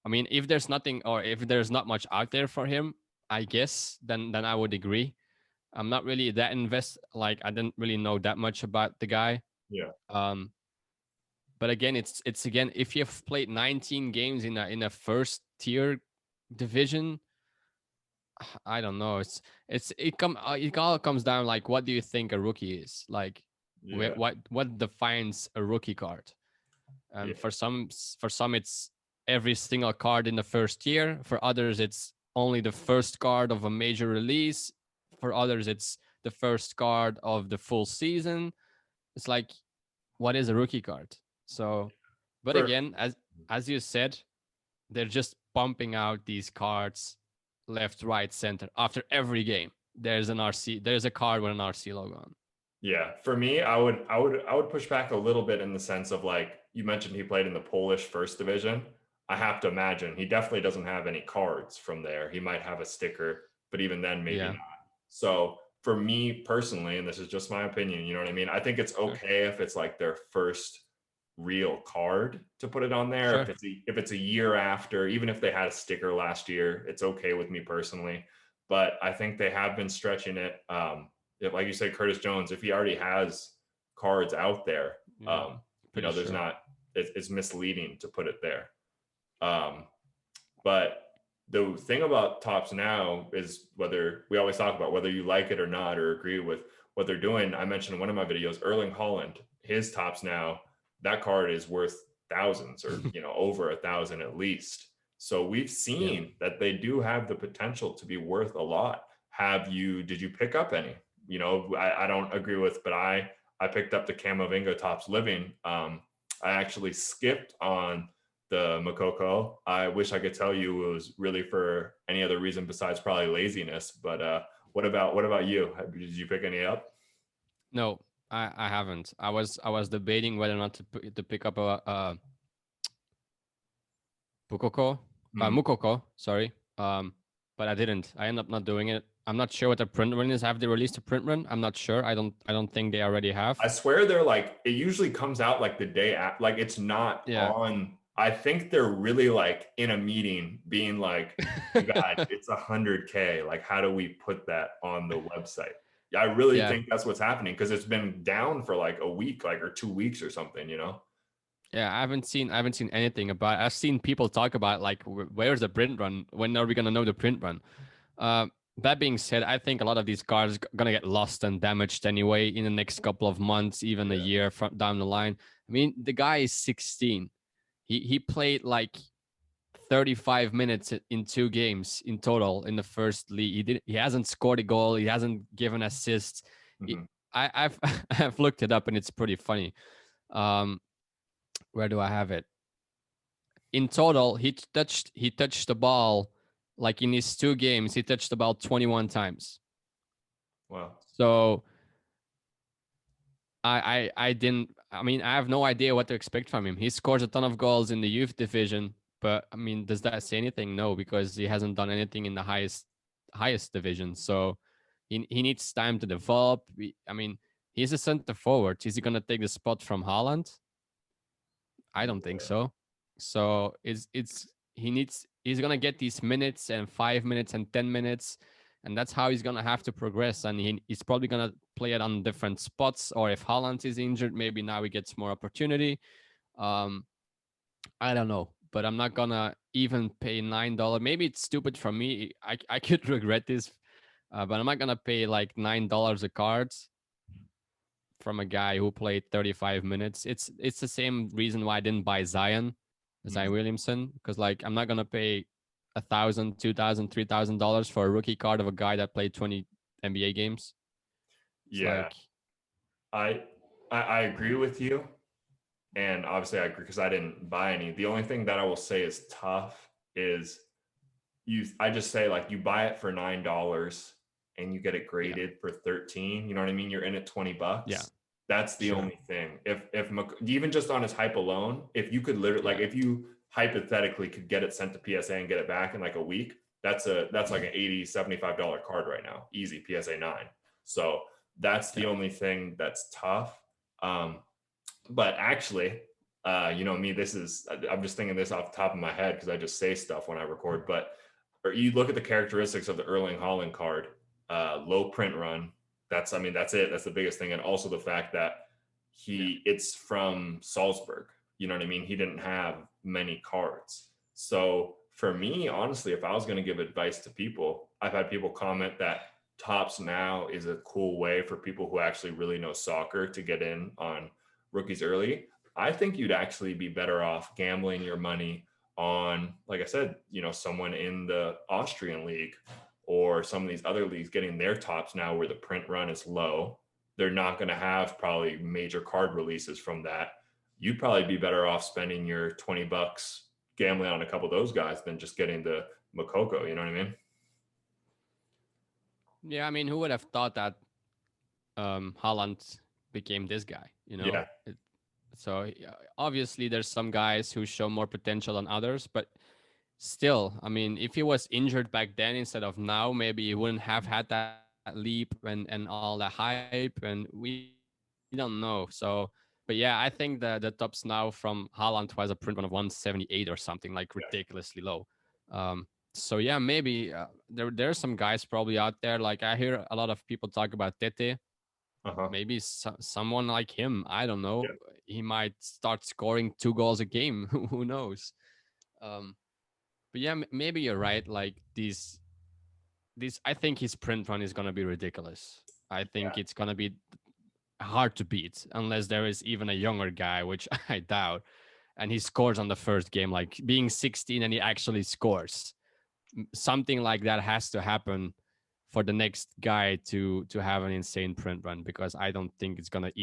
I mean, if there's nothing or if there's not much out there for him, I guess then I would agree. I'm not really that like I didn't really know that much about the guy. yeah. Um, but again, it's again if you've played 19 games in a first tier division, I don't know. It all comes down like what do you think a rookie is like? Yeah. What defines a rookie card? Yeah. And for some it's every single card in the first year. For others, it's only the first card of a major release. For others, it's the first card of the full season. It's like what is a rookie card? So, but For again, as you said, they're just pumping out these cards left, right, center after every game. There's an RC. There's a card with an RC logo on. Yeah, for me, I would push back a little bit in the sense of like you mentioned he played in the Polish first division. I have to imagine he definitely doesn't have any cards from there. He might have a sticker, but even then, maybe Yeah, not. So for me personally, and this is just my opinion, you know what I mean? I think it's sure, okay if it's like their first real card to put it on there. sure. If it's a year after, even if they had a sticker last year, it's okay with me personally. But I think they have been stretching it. Like you said, Curtis Jones, if he already has cards out there, Yeah, pretty there's sure. not, it's misleading to put it there. Um, but the thing about Tops Now is whether we always talk about whether you like it or not or agree with what they're doing. I mentioned in one of my videos, Erling Haaland, his tops now, that card is worth thousands or, over 1,000 at least. So we've Yeah. seen that they do have the potential to be worth a lot. Did you pick up any? I don't agree with, but I picked up the Camavinga Tops Living. I actually skipped on the Makoko. I wish I could tell you it was really for any other reason besides probably laziness. But what about you? Did you pick any up? No, I haven't. I was debating whether or not to pick up a Bukoko, Hmm. Mukoko, sorry. But I didn't. I ended up not doing it. I'm not sure what the print run is. Have they released a print run? I'm not sure. I don't think they already have. I swear they're like, it usually comes out like the day after, like it's not Yeah. on. I think they're really like in a meeting being like, you guys, it's 100K. Like, how do we put that on the website? Yeah, I really Yeah. think that's what's happening because it's been down for like a week, like or 2 weeks or something, Yeah, I haven't seen anything about it. I've seen people talk about like where's the print run? When are we gonna know the print run? Uh, that being said, I think a lot of these cars gonna get lost and damaged anyway in the next couple of months, even a Yeah. year from down the line. I mean, the guy is 16. He played like 35 minutes in 2 games in total in the first league. He hasn't scored a goal. He hasn't given assists. He, Hmm. I've I've looked it up and it's pretty funny. Um, where do I have it? In total, he touched the ball like in his 2 games. He touched the ball 21 times. Well, So I didn't. I mean, I have no idea what to expect from him. He scores a ton of goals in the youth division, but I mean, does that say anything? No, because he hasn't done anything in the highest division. So he needs time to develop. I mean, he's a center forward. Is he gonna take the spot from Haaland? I don't think yeah. so. So he's gonna get these minutes and 5 minutes and 10 minutes, and that's how he's gonna have to progress. And he's probably gonna play it on different spots. Or if Haaland is injured, maybe now he gets more opportunity. Um, I don't know, but I'm not gonna even pay $9. Maybe it's stupid for me. I could regret this, but I'm not gonna pay like $9 a card from a guy who played 35 minutes. It's the same reason why I didn't buy Zion Williamson, because like I'm not gonna pay 1,000, 2,000, $3,000 for a rookie card of a guy that played 20 NBA games. It's Yeah. like, I I agree with you. And obviously I agree because I didn't buy any. The only thing that I will say is tough is I just say like you buy it for $9 and you get it yeah, graded for 13. You know what I mean? You're in it 20 yeah, bucks. That's the sure, only thing. If even just on his hype alone, if you could literally like yeah, if you hypothetically could get it sent to PSA and get it back in like a week, that's like an 80 $75 card right now. Easy PSA 9. So that's the yeah, only thing that's tough. But actually, me, I'm just thinking this off the top of my head because I just say stuff when I record. But or you look at the characteristics of the Erling Haaland card, low print run. I mean, that's it. That's the biggest thing. And also the fact that yeah, it's from Salzburg. You know what I mean? He didn't have many cards. So for me, honestly, if I was going to give advice to people, I've had people comment that Tops Now is a cool way for people who actually really know soccer to get in on rookies early. I think you'd actually be better off gambling your money on, like I said, someone in the Austrian league or some of these other leagues getting their tops now where the print run is low. They're not going to have probably major card releases from that. You'd probably be better off spending your $20 gambling on a couple of those guys than just getting the Makoko. You know what I mean? yeah. I mean, who would have thought that Haaland became this guy? Yeah. So obviously, there's some guys who show more potential than others, but still, I mean, if he was injured back then instead of now, maybe he wouldn't have had that leap and all the hype, and we don't know. So, but yeah, I think the tops now from Haaland was a print one of 178 or something like Yeah. ridiculously low. So yeah, maybe there's some guys probably out there. Like I hear a lot of people talk about Tete. Uh-huh. Maybe someone like him. I don't Yeah. know. He might start scoring 2 goals a game. Who knows? Um, but yeah, maybe you're right. Like these, I think his print run is gonna be ridiculous. I Yeah. think it's gonna be hard to beat unless there is even a younger guy, which I doubt. And he scores on the first game, like being 16 and he actually scores. Something like that has to happen for the next guy to have an insane print run, because I don't think it's gonna be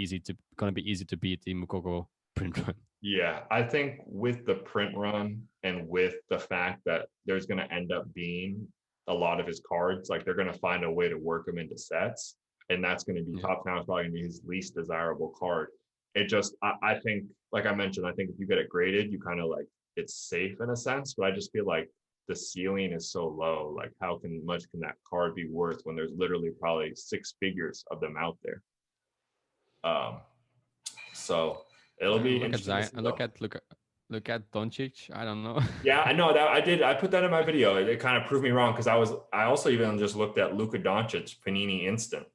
easy to beat the Mukoko print run. Yeah, I think with the print run and with the fact that there's going to end up being a lot of his cards, like they're going to find a way to work them into sets, and that's going to be Yeah, top now is probably going to be his least desirable card. It just, I think, like I mentioned, I think if you get it graded, you kind of like it's safe in a sense, but I just feel like the ceiling is so low. Like, how much can that card be worth when there's literally probably six figures of them out there? Um, so it'll yeah. be Look at interesting to Zion. see though. Look at Doncic. I don't know. Yeah, I know that I did. I put that in my video. It kind of proved me wrong because I also even just looked at Luka Doncic Panini Instant.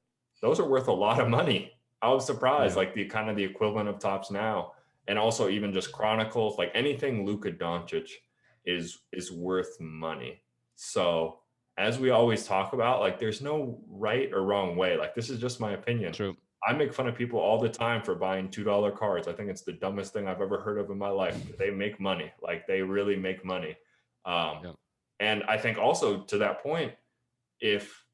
Those are worth a lot of money. I was surprised, Yeah, like the kind of the equivalent of Tops Now, and also even just Chronicles, like anything Luka Doncic is worth money. So as we always talk about, like there's no right or wrong way. Like this is just my opinion. true. I make fun of people all the time for buying $2 cards. I think it's the dumbest thing I've ever heard of in my life. But they make money. Like they really make money. Um, Yeah, and I think also to that point, if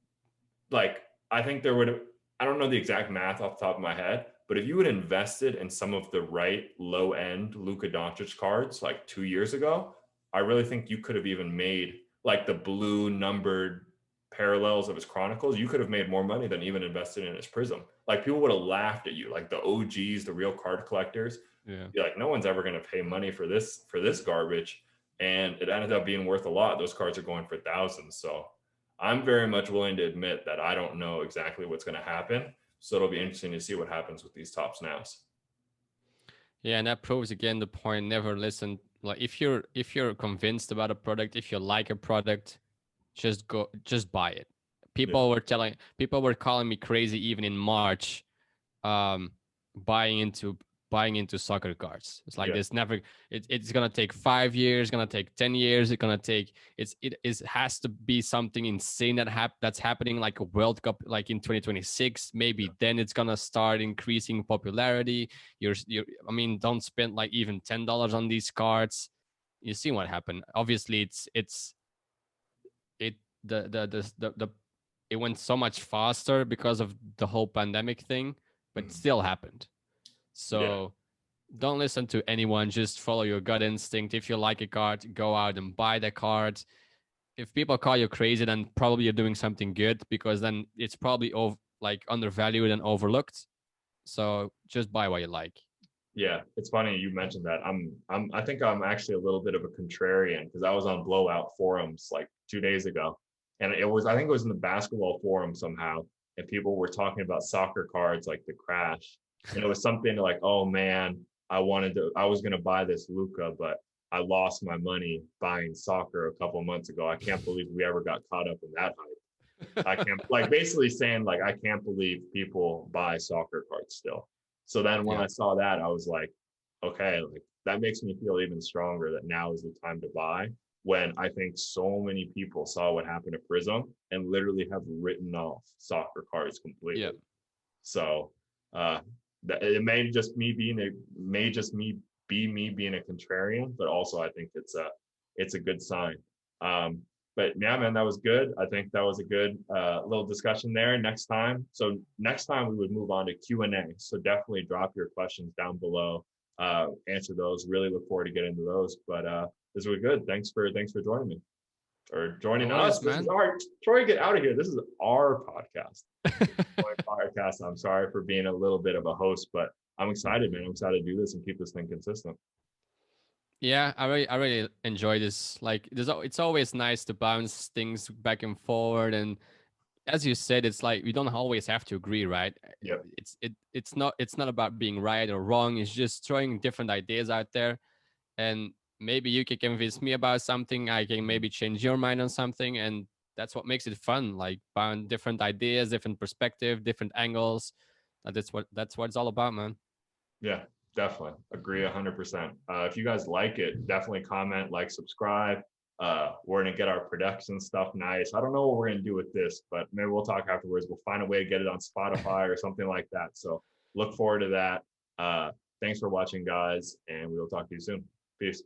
like I think there would I don't know the exact math off the top of my head, but if you had invested in some of the right low end Luka Doncic cards like 2 years ago, I really think you could have even made like the blue numbered parallels of his chronicles. You could have made more money than even invested in his prism. Like people would have laughed at you, like the OGs, the real card collectors. yeah. Be like, no one's ever going to pay money for this garbage, and it ended up being worth a lot. Those cards are going for thousands. So I'm very much willing to admit that I don't know exactly what's going to happen. So it'll be interesting to see what happens with these Tops Nows. Yeah, and that proves again the point. Never listen. Like if you're convinced about a product, if you like a product, just buy it. Yeah. People were calling me crazy even in March, um, buying into buying into soccer cards. It's like Yeah. this never. It's gonna take 5 years. Gonna take 10 years. It's gonna take. It has to be something insane that's happening, like a World Cup, like in 2026. Maybe then it's gonna start increasing popularity. I mean, don't spend like even $10 on these cards. You see what happened. Obviously, it the it went so much faster because of the whole pandemic thing, but it Mhm. still happened. Yeah. So don't listen to anyone. Just follow your gut instinct. If you like a card, go out and buy the card. If people call you crazy, then probably you're doing something good, because then it's probably like undervalued and overlooked. So just buy what you like. Yeah, it's funny you mentioned that. I think I'm actually a little bit of a contrarian because I was on Blowout forums like 2 days ago, and I think it was in the basketball forum somehow, and people were talking about soccer cards like the Crash, and it was something like, oh man, I was gonna buy this Luca, but I lost my money buying soccer a couple months ago. I can't believe we ever got caught up in that hype. I can't like basically saying like I can't believe people buy soccer cards still. So then when Yeah, I saw that, I was like, okay, like that makes me feel even stronger that now is the time to buy. When I think so many people saw what happened to Prism and literally have written off soccer cards yeah, completely. So uh, it may just me be me being a contrarian, but also I think it's a good sign. Um, but yeah, man, that was good. I think that was a good little discussion there. Next time we would move on to Q&A. So definitely drop your questions down below. Answer those. Really look forward to getting to those. But this was good. Thanks for joining me or no joining us. worries, This is man. our Troy. Get out of here. This is our podcast. My podcast. I'm sorry for being a little bit of a host, but I'm excited, man. I'm excited to do this and keep this thing consistent. Yeah, I really enjoy this. Like, it's always nice to bounce things back and forward, and as you said, it's like we don't always have to agree, right? Yep. It's not about being right or wrong. It's just throwing different ideas out there, and maybe you can convince me about something. I can maybe change your mind on something, and that's what makes it fun. Like bound different ideas, different perspective, different angles. That's what it's all about, man. Yeah, definitely agree 100%. If you guys like it, definitely comment, like, subscribe. We're gonna get our production stuff nice. I don't know what we're gonna do with this, but maybe we'll talk afterwards. We'll find a way to get it on Spotify or something like that. So look forward to that. Thanks for watching, guys, and we will talk to you soon. Peace.